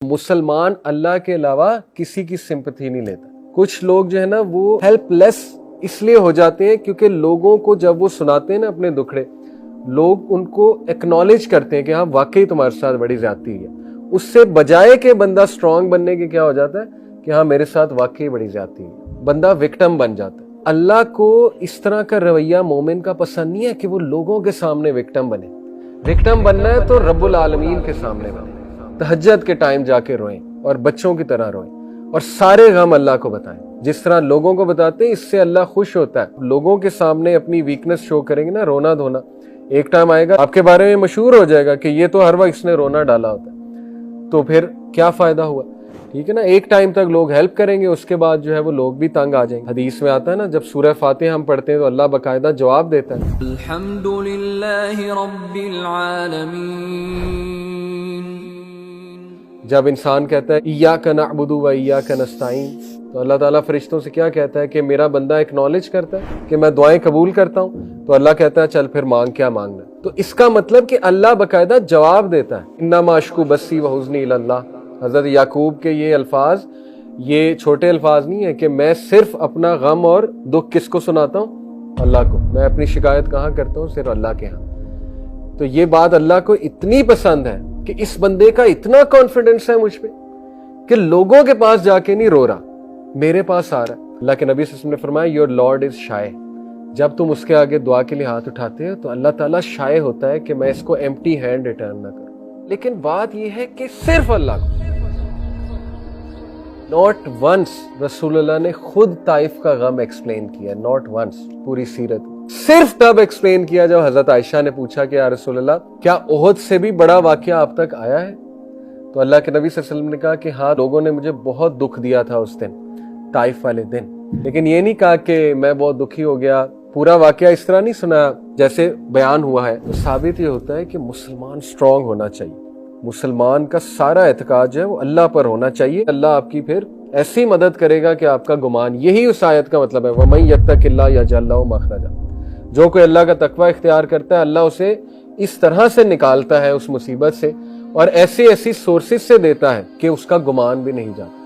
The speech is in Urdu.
مسلمان اللہ کے علاوہ کسی کی سمپتھی نہیں لیتا. کچھ لوگ جو ہے نا وہ ہیلپ لیس اس لیے ہو جاتے ہیں کیونکہ لوگوں کو جب وہ سناتے ہیں نا اپنے دکھڑے، لوگ ان کو ایکنالج کرتے ہیں کہ ہاں واقعی تمہارے ساتھ بڑی زیادتی ہے. اس سے بجائے کہ بندہ سٹرونگ بننے کے کیا ہو جاتا ہے کہ ہاں میرے ساتھ واقعی بڑی زیادتی ہے، بندہ وکٹم بن جاتا ہے. اللہ کو اس طرح کا رویہ مومن کا پسند نہیں ہے کہ وہ لوگوں کے سامنے وکٹم بنے. وکٹم بننا ہے تو رب العالمین کے سامنے بنے، تہجد کے ٹائم جا کے روئیں اور بچوں کی طرح روئیں اور سارے غم اللہ کو بتائیں. جس طرح لوگوں کو بتاتے ہیں اس سے اللہ خوش ہوتا ہے. لوگوں کے سامنے اپنی ویکنس شو کریں گے نا، رونا دھونا، ایک ٹائم آئے گا آپ کے بارے میں مشہور ہو جائے گا کہ یہ تو ہر وقت اس نے رونا ڈالا ہوتا ہے، تو پھر کیا فائدہ ہوا؟ ٹھیک ہے نا. ایک ٹائم تک لوگ ہیلپ کریں گے، اس کے بعد جو ہے وہ لوگ بھی تنگ آ جائیں گے. حدیث میں آتا ہے نا جب سورہ فاتحہ ہم پڑھتے ہیں تو اللہ باقاعدہ جواب دیتا ہے. الحمدللہ رب العالمین. جب انسان کہتا ہے ایاک نعبد و ایاک نستعین، تو اللہ تعالیٰ فرشتوں سے کیا کہتا ہے کہ میرا بندہ ایکنالج کرتا ہے کہ میں دعائیں قبول کرتا ہوں، تو اللہ کہتا ہے چل پھر مانگ کیا مانگنا. تو اس کا مطلب کہ اللہ باقاعدہ جواب دیتا ہے. انما اشکو بثی و حزنی الی اللہ. حضرت یعقوب کے یہ الفاظ یہ چھوٹے الفاظ نہیں ہیں کہ میں صرف اپنا غم اور دکھ کس کو سناتا ہوں؟ اللہ کو. میں اپنی شکایت کہاں کرتا ہوں؟ صرف اللہ کے ہاں. تو یہ بات اللہ کو اتنی پسند ہے کہ اس بندے کا اتنا کانفیڈنس ہے مجھ پہ کہ لوگوں کے پاس جا کے نہیں رو رہا، میرے پاس آ رہا ہے. اللہ کے نبی صلی اللہ علیہ وسلم نے فرمایا یور لارڈ از شائے. جب تم اس کے آگے دعا کے لیے ہاتھ اٹھاتے ہو تو اللہ تعالیٰ شائے ہوتا ہے کہ میں اس کو ایمپٹی ہینڈ ریٹرن نہ کروں. لیکن بات یہ ہے کہ صرف اللہ کو. ناٹ ونس رسول اللہ نے خود طائف کا غم ایکسپلین کیا، ناٹ ونس پوری سیرت. صرف تب ایکسپلین کیا جب حضرت عائشہ نے پوچھا کہ یا رسول اللہ کیا احد سے بھی بڑا واقعہ آپ تک آیا ہے؟ تو اللہ کے نبی صلی اللہ علیہ وسلم نے کہا کہ ہاں لوگوں نے مجھے بہت دکھ دیا تھا اس دن، طائف والے دن، لیکن یہ نہیں کہا کہ میں بہت دکھی ہو گیا. پورا واقعہ اس طرح نہیں سنا جیسے بیان ہوا ہے. تو ثابت یہ ہوتا ہے کہ مسلمان سٹرونگ ہونا چاہیے. مسلمان کا سارا اعتقاد جو ہے وہ اللہ پر ہونا چاہیے. اللہ آپ کی پھر ایسی مدد کرے گا کہ آپ کا گمان، یہی اس آیت کا مطلب ہے وَمَن يَتَّقِ اللَّهَ يَجْعَل لَّهُ مَخْرَجًا. جو کوئی اللہ کا تقوی اختیار کرتا ہے اللہ اسے اس طرح سے نکالتا ہے اس مصیبت سے اور ایسی سورسز سے دیتا ہے کہ اس کا گمان بھی نہیں جاتا.